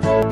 Baik,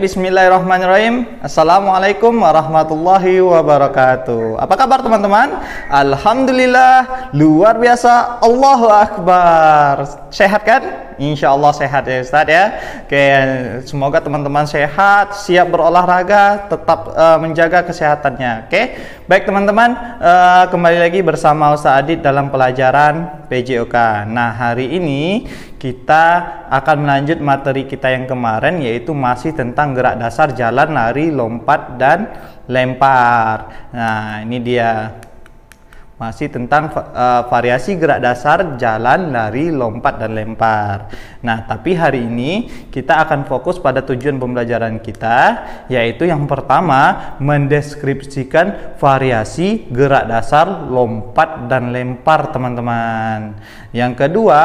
bismillahirrahmanirrahim. Assalamualaikum warahmatullahi wabarakatuh. Apa kabar teman-teman? Alhamdulillah, luar biasa. Allahu Akbar. Sehat kan? Insya Allah sehat ya Ustaz ya. Oke, semoga teman-teman sehat, siap berolahraga, tetap menjaga kesehatannya. Oke, baik teman-teman, kembali lagi bersama Ustaz Adit dalam pelajaran PJOK. Nah, hari ini kita akan melanjut materi kita yang kemarin, yaitu masih tentang gerak dasar jalan, lari, lompat, dan lempar. Nah, ini dia. Masih tentang variasi gerak dasar jalan, lari, lompat, dan lempar. Nah, tapi hari ini kita akan fokus pada tujuan pembelajaran kita, yaitu yang pertama mendeskripsikan variasi gerak dasar, lompat, dan lempar teman-teman. Yang kedua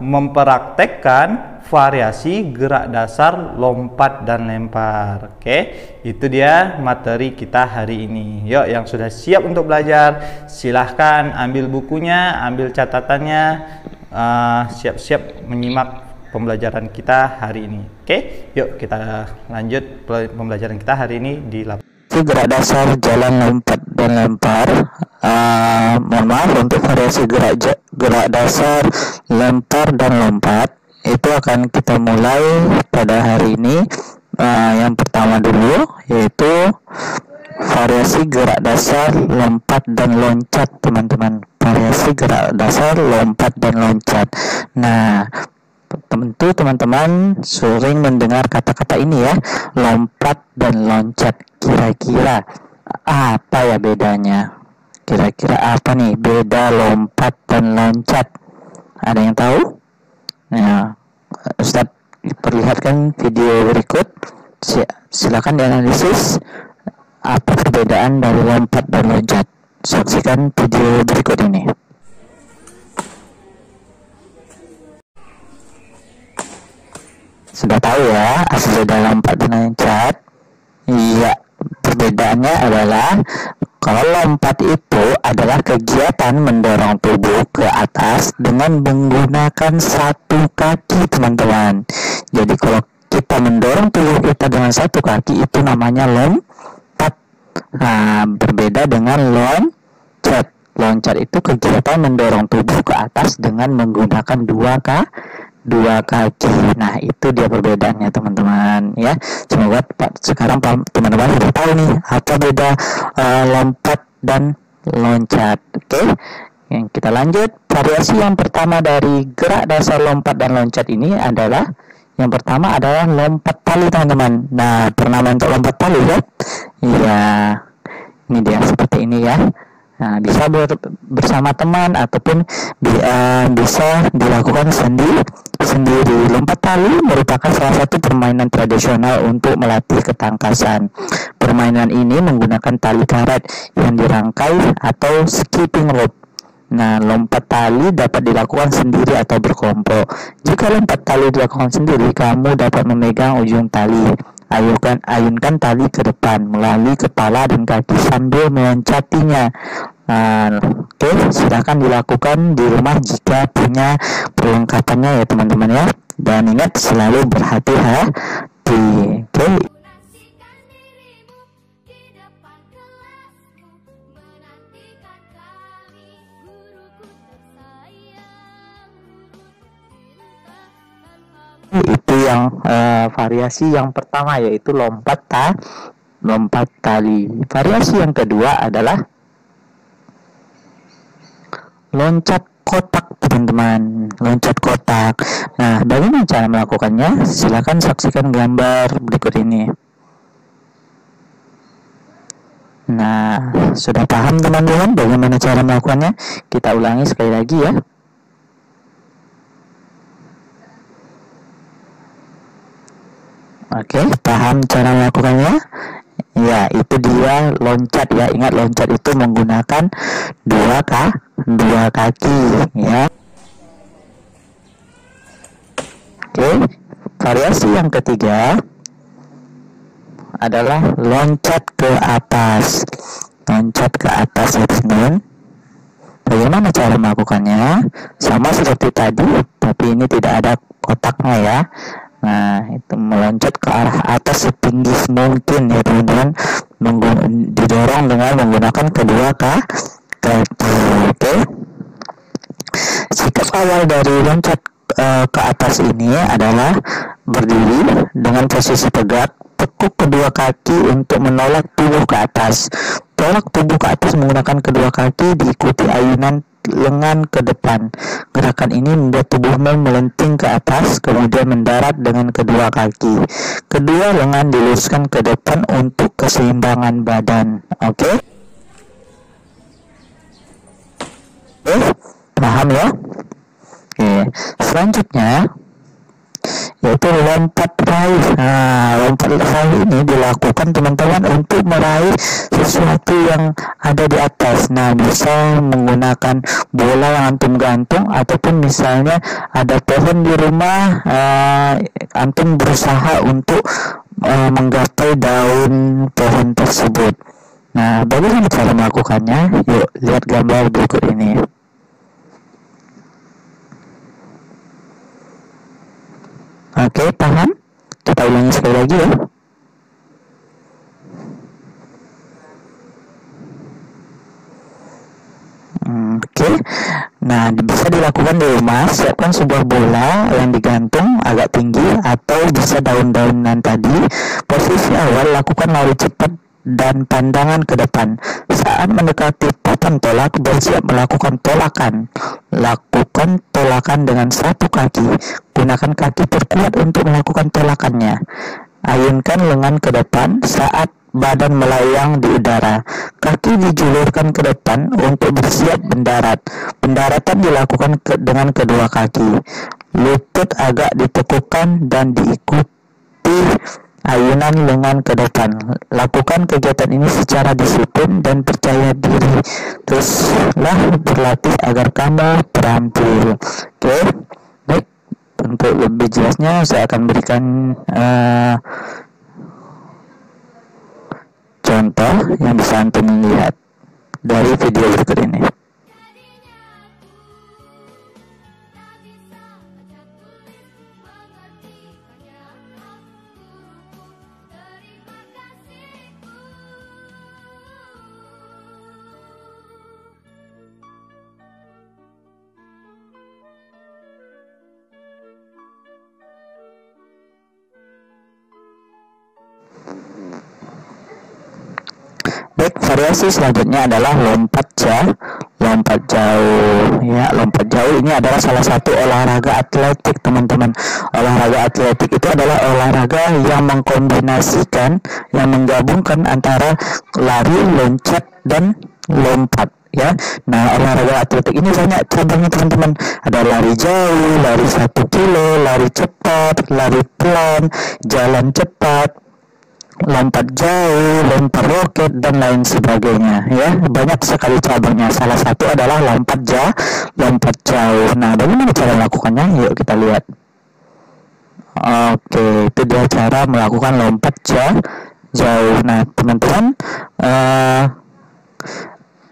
mempraktekkan variasi gerak dasar, lompat, dan lempar. Oke, itu dia materi kita hari ini. Yuk, yang sudah siap untuk belajar, silahkan ambil bukunya, ambil catatannya, siap-siap menyimak pembelajaran kita hari ini. Oke, yuk kita lanjut pembelajaran kita hari ini di gerak dasar jalan, lompat, dan lempar. Mohon maaf, untuk variasi gerak dasar, lempar, dan lompat itu akan kita mulai pada hari ini. Yang pertama dulu yaitu variasi gerak dasar, lompat, dan loncat teman-teman. Variasi gerak dasar, lompat, dan loncat. Nah, tentu teman-teman sering mendengar kata-kata ini ya, lompat dan loncat. Kira-kira apa ya bedanya? Kira-kira apa nih beda lompat dan loncat? Ada yang tahu? Nah, Ustadz perlihatkan video berikut. Silakan dianalisis apa perbedaan dari lompat dan loncat. Saksikan video berikut ini. Sudah tahu ya asal beda lompat dan loncat? Iya, perbedaannya adalah kalau lompat itu adalah kegiatan mendorong tubuh ke atas dengan menggunakan satu kaki teman-teman. Jadi kalau kita mendorong tubuh kita dengan satu kaki itu namanya lompat. Nah, berbeda dengan loncat. Loncat itu kegiatan mendorong tubuh ke atas dengan menggunakan dua kaki. Nah, itu dia perbedaannya teman-teman ya. Semoga sekarang teman-teman sudah tahu nih apa beda lompat dan loncat. Oke, yang kita lanjut. Variasi yang pertama dari gerak dasar, lompat, dan loncat ini adalah yang pertama adalah lompat tali teman-teman. Nah, pernah main lompat tali kan? Iya, ini dia seperti ini ya. Nah, bisa bersama teman ataupun bisa dilakukan sendiri. Lompat tali merupakan salah satu permainan tradisional untuk melatih ketangkasan. Permainan ini menggunakan tali karet yang dirangkai atau skipping rope. Nah, lompat tali dapat dilakukan sendiri atau berkelompok. Jika lompat tali dilakukan sendiri, kamu dapat memegang ujung tali. Ayunkan tali ke depan melalui kepala dan kaki sambil meloncatinya. Oke, silakan dilakukan di rumah jika punya perlengkapannya ya teman-teman ya. Dan ingat selalu berhati-hati. Oke. Itu yang variasi yang pertama, yaitu lompat tali. Variasi yang kedua adalah loncat kotak teman-teman. Loncat kotak. Nah, bagaimana cara melakukannya? Silakan saksikan gambar berikut ini. Nah, sudah paham teman-teman bagaimana cara melakukannya? Kita ulangi sekali lagi ya. Oke, paham cara melakukannya? Ya, itu dia loncat ya. Ingat, loncat itu menggunakan dua kaki ya. Oke, variasi yang ketiga adalah loncat ke atas. Loncat ke atas ya teman-teman. Bagaimana cara melakukannya? Sama seperti tadi, tapi ini tidak ada kotaknya ya. Nah, itu meloncat ke arah atas setinggi mungkin ya teman-teman. Didorong dengan menggunakan kedua kaki. Oke. Sikap awal dari loncat ke atas ini adalah berdiri dengan posisi tegak, tekuk kedua kaki untuk menolak tubuh ke atas. Tolak tubuh ke atas menggunakan kedua kaki, diikuti ayunan lengan ke depan. Gerakan ini membuat tubuhmu melenting ke atas, kemudian mendarat dengan kedua kaki. Kedua lengan diluruskan ke depan untuk keseimbangan badan. Oke? Paham ya? Oke. Selanjutnya yaitu lompat raih. Nah, lompat raih ini dilakukan teman-teman untuk meraih sesuatu yang ada di atas. Nah, bisa menggunakan bola yang antum gantung, ataupun misalnya ada pohon di rumah, antum berusaha untuk menggapai daun pohon tersebut. Nah, bagaimana cara melakukannya? Yuk lihat gambar berikut ini. Oke, paham? Kita ulangi sekali lagi ya. Oke. Nah, bisa dilakukan di rumah. Siapkan sebuah bola yang digantung agak tinggi, atau bisa daun-daunan tadi. Posisi awal lakukan lari cepat dan pandangan ke depan. Saat mendekati papan tolak, bersiap melakukan tolakan. Lakukan tolakan dengan satu kaki. Gunakan kaki terkuat untuk melakukan tolakannya. Ayunkan lengan ke depan saat badan melayang di udara. Kaki dijulurkan ke depan untuk bersiap mendarat. Pendaratan dilakukan dengan kedua kaki. Lutut agak ditekukkan dan diikuti ayunan lengan ke depan. Lakukan kegiatan ini secara disiplin dan percaya diri. Teruslah berlatih agar kamu terampil. Oke, baik. Untuk lebih jelasnya saya akan berikan contoh yang bisa antum lihat dari video berikut ini. Baik, variasi selanjutnya adalah lompat jauh. Ya, lompat jauh ini adalah salah satu olahraga atletik, teman-teman. Olahraga atletik itu adalah olahraga yang mengkombinasikan, yang menggabungkan antara lari, loncat, dan lompat. Ya, nah olahraga atletik ini banyak cabangnya, teman-teman. Ada lari jauh, lari 1 kilo, lari cepat, lari pelan, jalan cepat, lompat jauh, lompat roket, dan lain sebagainya. Ya, banyak sekali cabangnya. Salah satu adalah lompat jauh. Nah, bagaimana cara melakukannya? Yuk kita lihat. Oke, itu dia cara melakukan lompat jauh. Nah, teman-teman,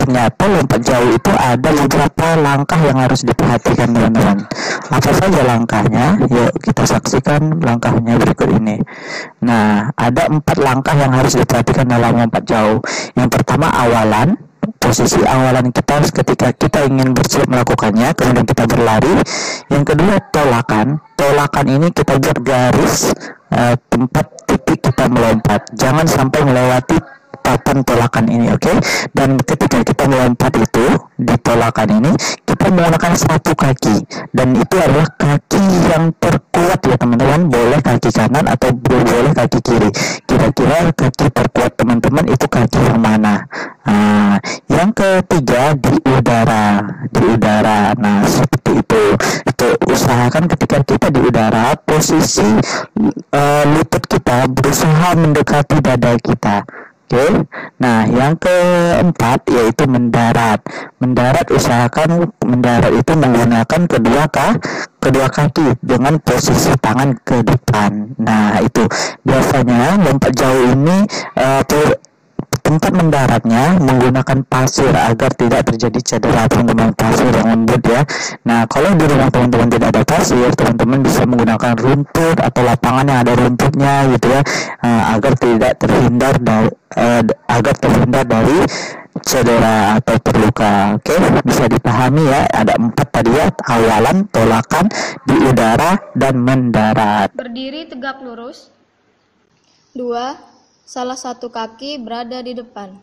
ternyata lompat jauh itu ada beberapa langkah yang harus diperhatikan, teman-teman. Apa saja langkahnya? Yuk kita saksikan langkahnya berikut ini. Nah, ada 4 langkah yang harus diperhatikan dalam lompat jauh. Yang pertama, awalan. Posisi awalan kita ketika kita ingin bersiap melakukannya, kemudian kita berlari. Yang kedua, tolakan. Tolakan ini kita buat garis tempat titik kita melompat. Jangan sampai melewati papan tolakan ini, oke? Dan ketika kita melompat itu di tolakan ini, kita menggunakan satu kaki, dan itu adalah kaki yang terkuat ya teman-teman. Boleh kaki kanan atau boleh kaki kiri. Kira-kira kaki terkuat teman-teman itu kaki yang mana? Nah, yang ketiga, di udara. Nah, seperti itu. Itu usahakan ketika kita di udara, posisi lutut kita berusaha mendekati dada kita. Oke. Nah, yang keempat yaitu mendarat. Mendarat, usahakan mendarat itu menggunakan kedua kaki dengan posisi tangan ke depan. Nah, itu biasanya lompat jauh ini tempat mendaratnya menggunakan pasir agar tidak terjadi cedera, teman-teman. Pasir yang lembut ya. Nah, kalau di rumah teman-teman tidak ada pasir, teman-teman bisa menggunakan rumput atau lapangan yang ada rumputnya gitu ya, agar terhindar dari cedera atau terluka. Oke, bisa dipahami ya. Ada 4 tadi ya: awalan, tolakan, di udara, dan mendarat. Berdiri tegak lurus. 2. Salah satu kaki berada di depan.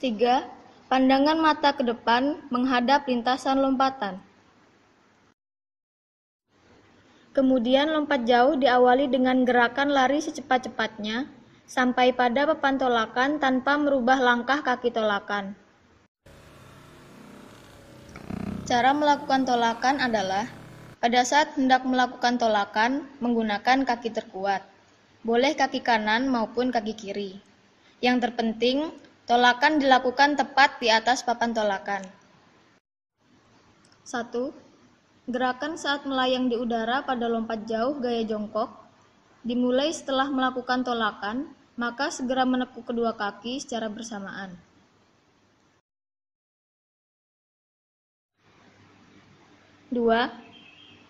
3. Pandangan mata ke depan menghadap lintasan lompatan. Kemudian lompat jauh diawali dengan gerakan lari secepat-cepatnya sampai pada papan tolakan tanpa merubah langkah kaki tolakan. Cara melakukan tolakan adalah pada saat hendak melakukan tolakan menggunakan kaki terkuat. Boleh kaki kanan maupun kaki kiri. Yang terpenting, tolakan dilakukan tepat di atas papan tolakan. 1. Gerakan saat melayang di udara pada lompat jauh gaya jongkok dimulai setelah melakukan tolakan, maka segera menekuk kedua kaki secara bersamaan. 2.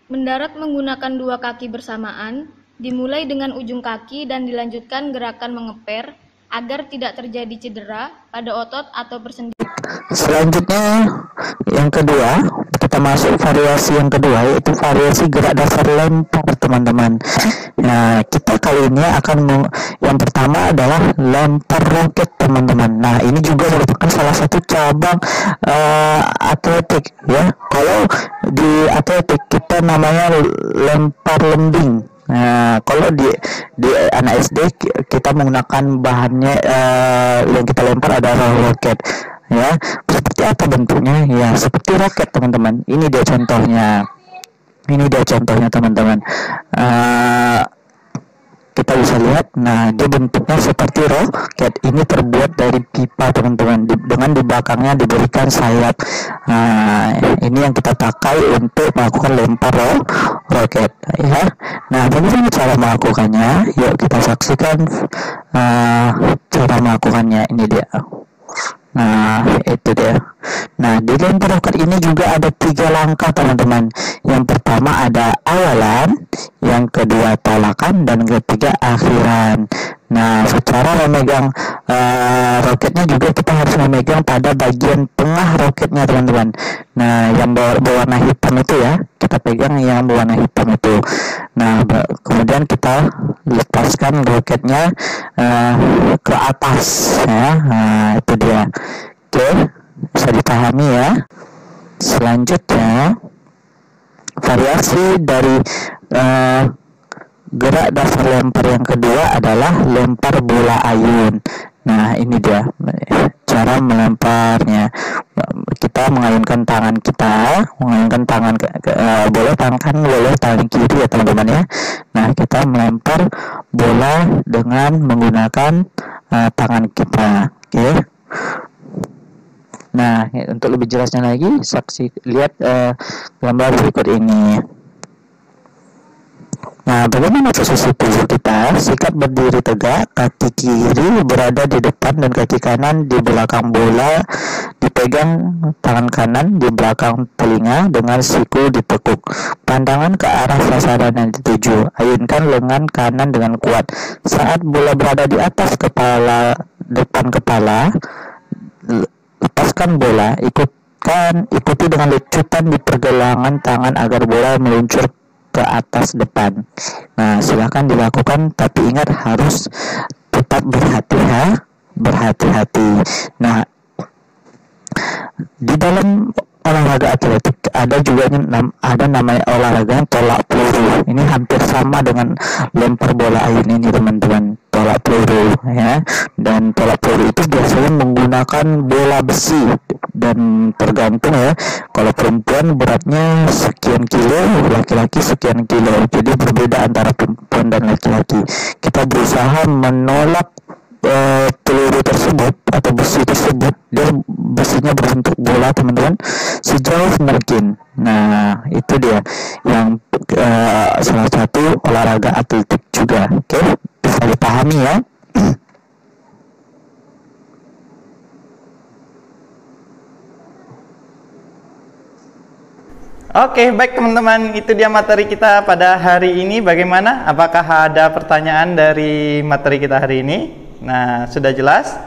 Mendarat menggunakan dua kaki bersamaan dimulai dengan ujung kaki dan dilanjutkan gerakan mengeper agar tidak terjadi cedera pada otot atau persendian. Selanjutnya yang kedua, kita masuk variasi yang kedua, yaitu variasi gerak dasar lempar, teman-teman. Nah, kita kali ini yang pertama adalah lempar roket, teman-teman. Nah, ini juga merupakan salah satu cabang atletik ya. Kalau di atletik kita namanya lempar lembing. Nah, kalau di anak SD kita menggunakan bahannya yang kita lempar adalah roket. Ya, seperti apa bentuknya? Ya, seperti roket, teman-teman. Ini dia contohnya, teman-teman. Kita bisa lihat. Nah, dia bentuknya seperti roket. Ini terbuat dari pipa, teman-teman. Dengan di belakangnya diberikan sayap. Nah, ini yang kita pakai untuk melakukan lempar roket. Ya. Nah, bagaimana cara melakukannya? Yuk kita saksikan cara melakukannya. Ini dia. Nah, itu dia. Nah, di lempar roket ini juga ada 3 langkah, teman-teman. Yang pertama ada awalan, yang kedua tolakan, dan ketiga akhiran. Nah, secara memegang roketnya juga kita harus memegang pada bagian tengah roketnya, teman-teman. Nah, yang berwarna hitam itu ya, kita pegang yang berwarna hitam itu. Nah, kemudian kita lepaskan roketnya ke atas ya. Nah, itu dia. Oke, bisa dipahami ya. Selanjutnya, variasi dari gerak dasar lempar yang kedua adalah lempar bola ayun. Nah, ini dia cara melemparnya. Kita mengayunkan tangan boleh tangan kanan, boleh tangan kiri ya, teman-teman ya. Nah, kita melempar bola dengan menggunakan tangan kita. Oke. Nah, untuk lebih jelasnya lagi, lihat gambar berikut ini. Nah, bagaimana posisi tubuh kita? Sikat berdiri tegak, kaki kiri berada di depan dan kaki kanan di belakang bola. Dipegang tangan kanan di belakang telinga dengan siku ditekuk. Pandangan ke arah sasaran yang dituju. Ayunkan lengan kanan dengan kuat. Saat bola berada di atas depan kepala, lepaskan bola. Ikuti dengan lecutan di pergelangan tangan agar bola meluncur ke atas depan. Nah, silakan dilakukan, tapi ingat harus tetap berhati-hati. Nah, di dalam olahraga atletik ada juga namanya olahraga tolak peluru. Ini hampir sama dengan lempar bola ayun ini, teman-teman. Tolak peluru ya. Dan tolak peluru itu biasanya menggunakan menggunakan bola besi, dan tergantung ya, kalau perempuan beratnya sekian kilo, laki-laki sekian kilo, jadi berbeda antara perempuan dan laki-laki. Kita berusaha menolak peluru tersebut atau besi tersebut, dia besinya berbentuk bola teman-teman, sejauh mungkin. Nah itu dia yang salah satu olahraga atletik juga. Oke, bisa dipahami ya. Oke, baik teman-teman, itu dia materi kita pada hari ini. Bagaimana? Apakah ada pertanyaan dari materi kita hari ini? Nah, sudah jelas?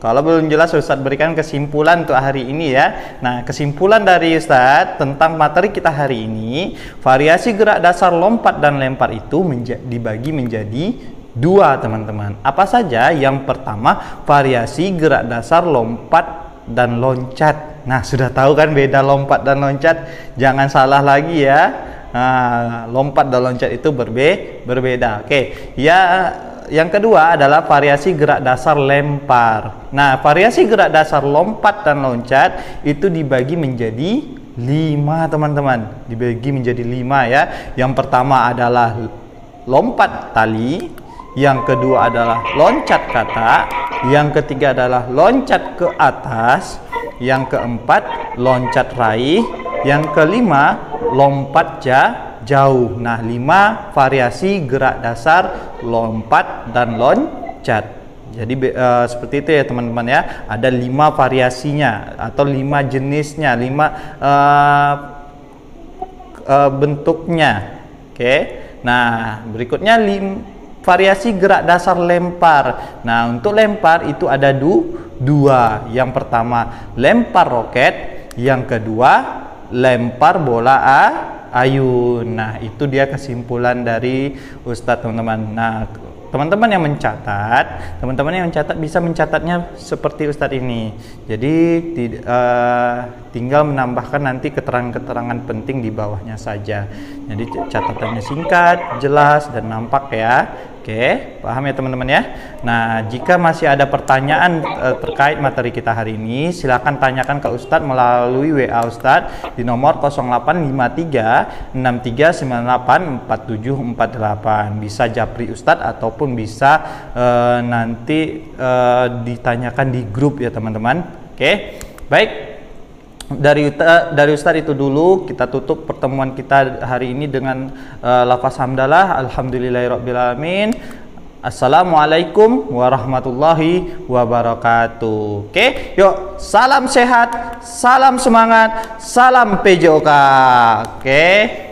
Kalau belum jelas, Ustadz berikan kesimpulan untuk hari ini ya. Nah, kesimpulan dari Ustadz tentang materi kita hari ini, variasi gerak dasar lompat dan lempar itu dibagi menjadi dua teman-teman. Apa saja? Yang pertama, variasi gerak dasar lompat dan loncat. Nah, sudah tahu kan beda lompat dan loncat? Jangan salah lagi ya. Nah, lompat dan loncat itu berbeda. Oke. Ya, yang kedua adalah variasi gerak dasar lempar. Nah, variasi gerak dasar lompat dan loncat itu dibagi menjadi 5 teman-teman. Dibagi menjadi 5 ya. Yang pertama adalah lompat tali, yang kedua adalah loncat kata, yang ketiga adalah loncat ke atas, yang keempat loncat raih, yang kelima lompat jauh. Nah, 5 variasi gerak dasar lompat dan loncat. Jadi seperti itu ya teman-teman ya. Ada 5 variasinya atau 5 jenisnya, 5 bentuknya. Oke. Nah, berikutnya variasi gerak dasar lempar. Nah, untuk lempar itu ada dua. Yang pertama lempar roket, yang kedua lempar bola ayun. Nah, itu dia kesimpulan dari Ustadz teman-teman. Nah, teman-teman yang mencatat bisa mencatatnya seperti Ustadz ini. Jadi tinggal menambahkan nanti keterangan-keterangan penting di bawahnya saja. Jadi catatannya singkat, jelas, dan nampak ya. Oke, paham ya teman-teman ya. Nah, jika masih ada pertanyaan terkait materi kita hari ini, silakan tanyakan ke Ustadz melalui WA Ustadz di nomor 0853 6398 4748. Bisa japri Ustadz ataupun bisa nanti ditanyakan di grup ya teman-teman. Oke, baik. Dari Ustadz itu dulu, kita tutup pertemuan kita hari ini dengan lafaz hamdalah, alhamdulillahirrabbilalamin, assalamualaikum warahmatullahi wabarakatuh. Oke, yuk, salam sehat, salam semangat, salam PJOK. Oke.